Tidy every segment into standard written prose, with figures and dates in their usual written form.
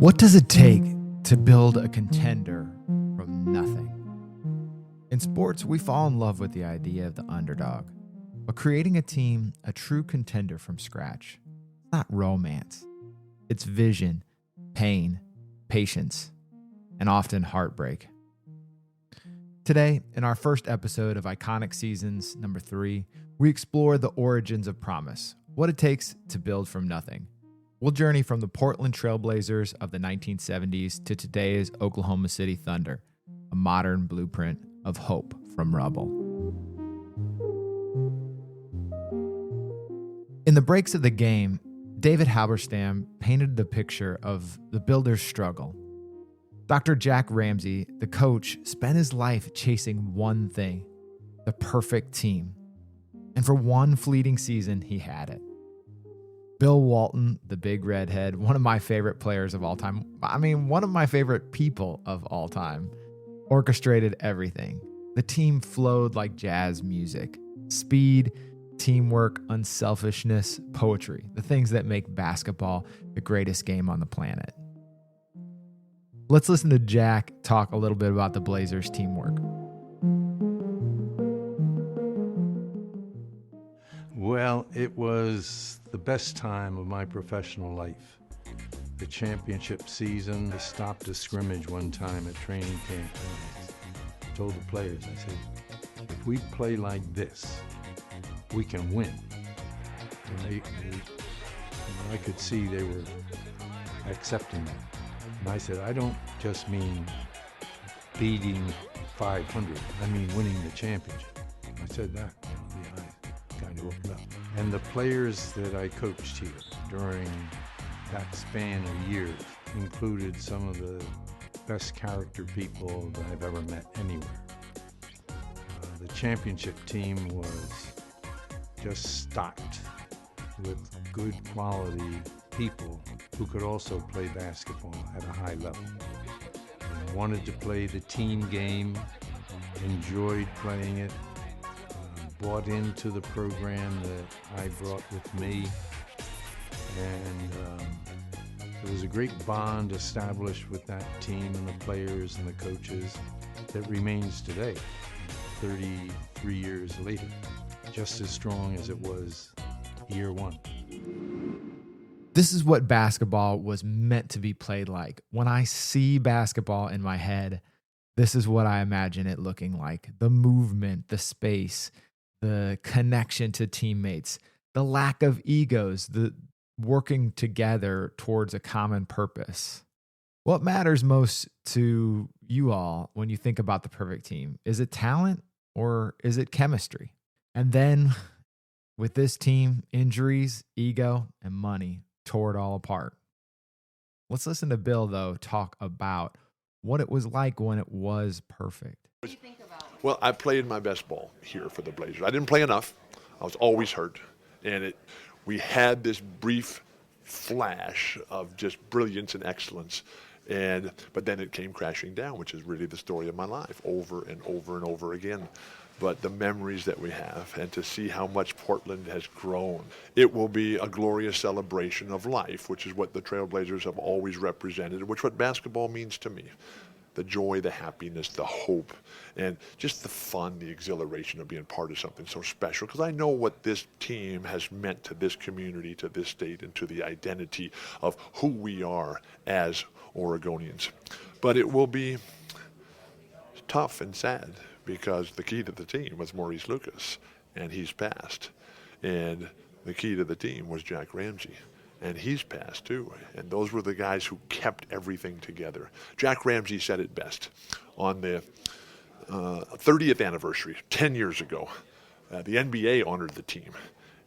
What does it take to build a contender from nothing? In sports, we fall in love with the idea of the underdog, but creating a team, a true contender from scratch, it's not romance. It's vision, pain, patience, and often heartbreak. Today, in our first episode of Iconic Seasons number 3, we explore the origins of promise, what it takes to build from nothing. We'll journey from the Portland Trailblazers of the 1970s to today's Oklahoma City Thunder, a modern blueprint of hope from rubble. In the breaks of the game, David Halberstam painted the picture of the builder's struggle. Dr. Jack Ramsay, the coach, spent his life chasing one thing, the perfect team. And for one fleeting season, he had it. Bill Walton, the big redhead, one of my favorite players of all time. One of my favorite people of all time, orchestrated everything. The team flowed like jazz music. Speed, teamwork, unselfishness, poetry. The things that make basketball the greatest game on the planet. Let's listen to Jack talk a little bit about the Blazers' teamwork. Well, it was the best time of my professional life. The championship season, I stopped a scrimmage one time at training camp and I told the players, I said, if we play like this, we can win. And I could see they were accepting that. And I said, I don't just mean beating 500, I mean winning the championship. I said that. Kind of opened up. And the players that I coached here during that span of years included some of the best character people that I've ever met anywhere. The championship team was just stocked with good quality people who could also play basketball at a high level. And wanted to play the team game, enjoyed playing it, bought into the program that I brought with me, and there was a great bond established with that team and the players and the coaches that remains today, 33 years later, just as strong as it was year one. This is what basketball was meant to be played like. When I see basketball in my head, this is what I imagine it looking like. The movement, the space, the connection to teammates, the lack of egos, the working together towards a common purpose. What matters most to you all when you think about the perfect team? Is it talent or is it chemistry? And then with this team, injuries, ego, and money tore it all apart. Let's listen to Bill, though, talk about what it was like when it was perfect. What do you think about it? Well, I played my best ball here for the Blazers. I didn't play enough. I was always hurt. And we had this brief flash of just brilliance and excellence. But then it came crashing down, which is really the story of my life, over and over and over again. But the memories that we have, and to see how much Portland has grown, it will be a glorious celebration of life, which is what the Trailblazers have always represented, which is what basketball means to me. The joy, the happiness, the hope, and just the fun, the exhilaration of being part of something so special. Because I know what this team has meant to this community, to this state, and to the identity of who we are as Oregonians. But it will be tough and sad because the key to the team was Maurice Lucas, and he's passed. And the key to the team was Jack Ramsay. And he's passed too. And those were the guys who kept everything together. Jack Ramsay said it best on the 30th anniversary, 10 years ago. The NBA honored the team,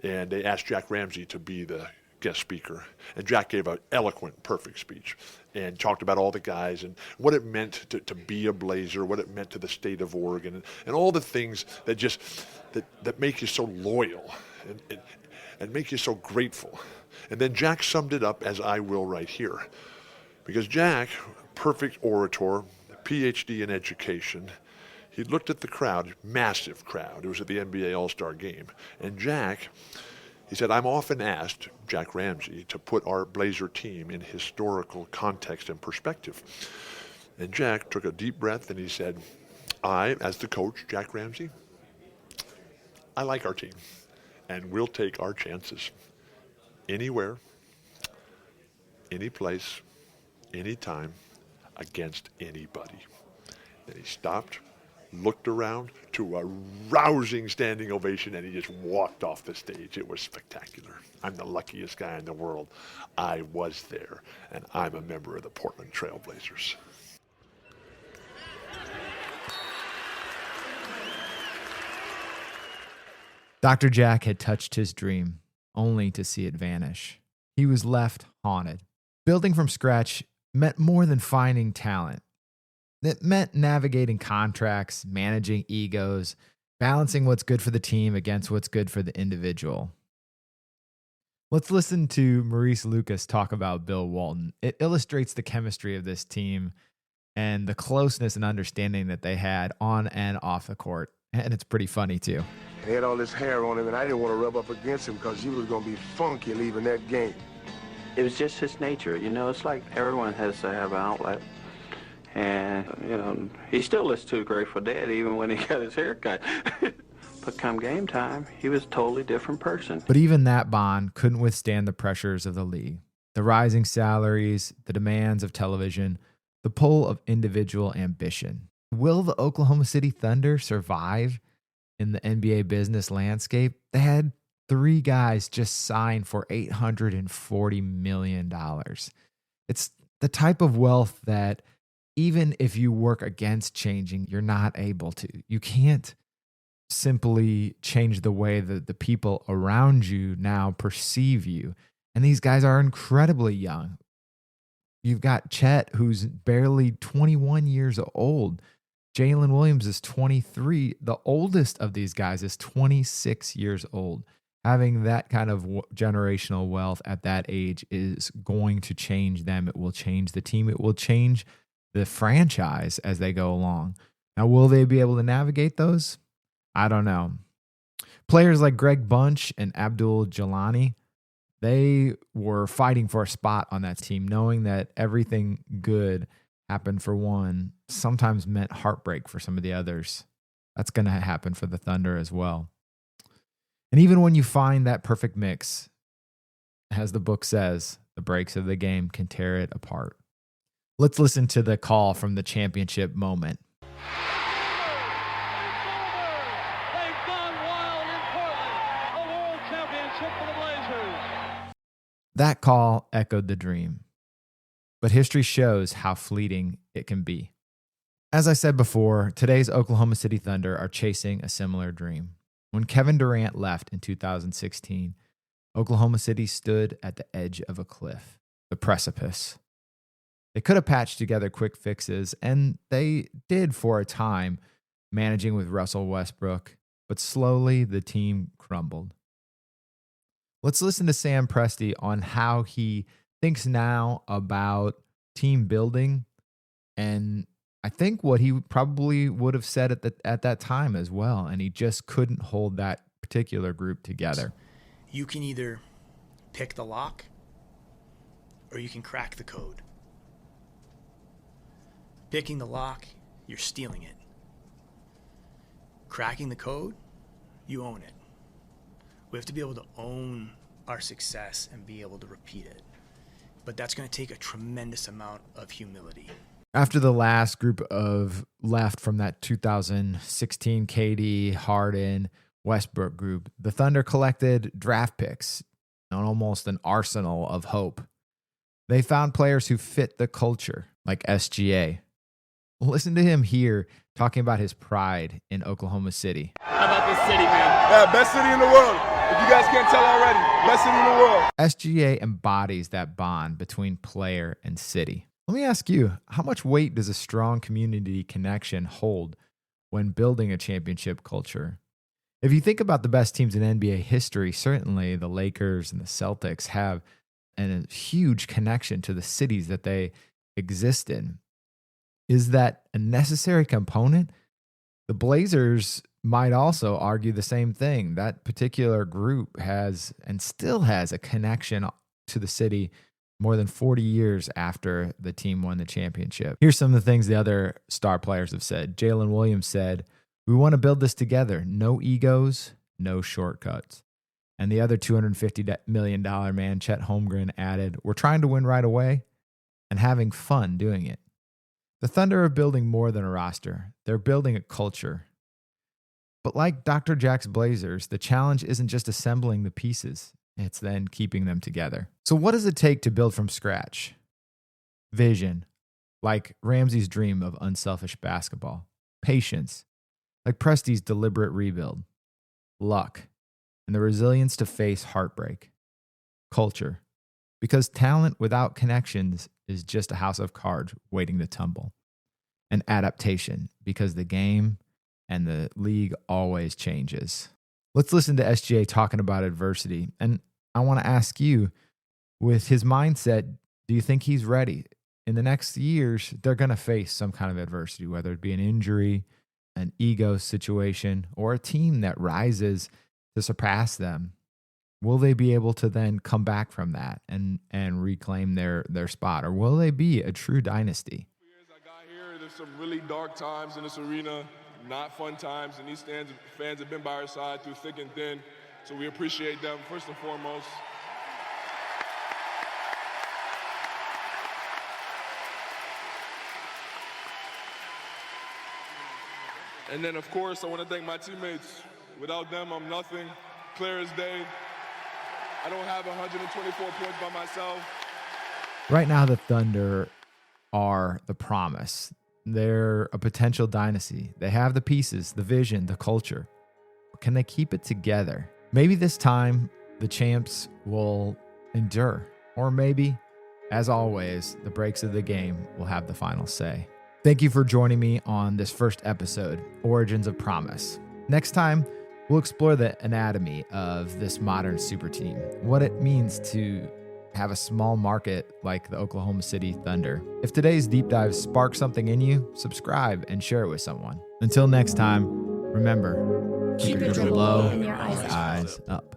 and they asked Jack Ramsay to be the guest speaker. And Jack gave an eloquent, perfect speech and talked about all the guys and what it meant to be a Blazer, what it meant to the state of Oregon, and all the things that just that make you so loyal and make you so grateful. And then Jack summed it up as I will right here. Because Jack, perfect orator, PhD in education, he looked at the crowd, massive crowd. It was at the NBA All-Star game. And Jack, He said, I'm often asked, Jack Ramsay, to put our Blazer team in historical context and perspective. And Jack took a deep breath and he said, I, as the coach, Jack Ramsay, I like our team, and we'll take our chances anywhere, any place, anytime, against anybody. Then he stopped, looked around to a rousing standing ovation, and he just walked off the stage. It was spectacular. I'm the luckiest guy in the world. I was there, and I'm a member of the Portland Trail Blazers. Dr. Jack had touched his dream, only to see it vanish. He was left haunted. Building from scratch meant more than finding talent. It meant navigating contracts, managing egos, balancing what's good for the team against what's good for the individual. Let's listen to Maurice Lucas talk about Bill Walton. It illustrates the chemistry of this team and the closeness and understanding that they had on and off the court. And it's pretty funny, too. He had all this hair on him, and I didn't want to rub up against him because he was going to be funky leaving that game. It was just his nature. You know, it's like everyone has to have an outlet. And, you know, he still listens to the Grateful Dead even when he got his hair cut. But come game time, he was a totally different person. But even that bond couldn't withstand the pressures of the league. The rising salaries, the demands of television, the pull of individual ambition. Will the Oklahoma City Thunder survive in the NBA business landscape? They had 3 guys just signed for $840 million. It's the type of wealth that even if you work against changing, you're not able to. You can't simply change the way that the people around you now perceive you. And these guys are incredibly young. You've got Chet, who's barely 21 years old. Jalen Williams is 23. The oldest of these guys is 26 years old. Having that kind of generational wealth at that age is going to change them. It will change the team. It will change the franchise as they go along. Now, will they be able to navigate those? I don't know. Players like Greg Bunch and Abdul Jelani, they were fighting for a spot on that team, knowing that everything good happened for one sometimes meant heartbreak for some of the others. That's going to happen for the Thunder as well. And even when you find that perfect mix, as the book says, the breaks of the game can tear it apart. Let's listen to the call from the championship moment. They've gone wild in Portland. A world championship for the Blazers. That call echoed the dream. But history shows how fleeting it can be. As I said before, today's Oklahoma City Thunder are chasing a similar dream. When Kevin Durant left in 2016, Oklahoma City stood at the edge of a cliff, the precipice. They could have patched together quick fixes, and they did for a time, managing with Russell Westbrook, but slowly the team crumbled. Let's listen to Sam Presti on how he thinks now about team building, and I think what he probably would have said at that time as well, and he just couldn't hold that particular group together. You can either pick the lock or you can crack the code. Picking the lock, you're stealing it. Cracking the code, you own it. We have to be able to own our success and be able to repeat it. But that's going to take a tremendous amount of humility. After the last group of left from that 2016 KD, Harden, Westbrook group, the Thunder collected draft picks on almost an arsenal of hope. They found players who fit the culture, like SGA. Listen to him here talking about his pride in Oklahoma City. How about this city, man? Yeah, best city in the world. If you guys can't tell already, best city in the world. SGA embodies that bond between player and city. Let me ask you, how much weight does a strong community connection hold when building a championship culture? If you think about the best teams in NBA history, certainly the Lakers and the Celtics have a huge connection to the cities that they exist in. Is that a necessary component? The Blazers might also argue the same thing. That particular group has and still has a connection to the city more than 40 years after the team won the championship. Here's some of the things the other star players have said. Jalen Williams said, "We want to build this together. No egos, no shortcuts." And the other $250 million man, Chet Holmgren, added, "We're trying to win right away and having fun doing it." The Thunder are building more than a roster. They're building a culture. But like Dr. Jack's Blazers, the challenge isn't just assembling the pieces. It's then keeping them together. So what does it take to build from scratch? Vision, like Ramsay's dream of unselfish basketball. Patience, like Presti's deliberate rebuild. Luck, and the resilience to face heartbreak. Culture, because talent without connections is just a house of cards waiting to tumble. And adaptation, because the game and the league always changes. Let's listen to SGA talking about adversity. And I want to ask you, with his mindset, do you think he's ready? In the next years, they're going to face some kind of adversity, whether it be an injury, an ego situation, or a team that rises to surpass them. Will they be able to then come back from that and reclaim their spot? Or will they be a true dynasty? Years I got here, there's some really dark times in this arena, not fun times, and these fans have been by our side through thick and thin, so we appreciate them first and foremost. And then, of course, I want to thank my teammates. Without them, I'm nothing. Clear as day. I don't have 124 points by myself. Right now, the Thunder are the promise. They're a potential dynasty. They have the pieces, the vision, the culture. But can they keep it together? Maybe this time, the champs will endure. Or maybe, as always, the breaks of the game will have the final say. Thank you for joining me on this first episode, Origins of Promise. Next time, we'll explore the anatomy of this modern super team, what it means to have a small market like the Oklahoma City Thunder. If today's deep dive sparked something in you, subscribe and share it with someone. Until next time, remember, keep your dribble low and your eyes up.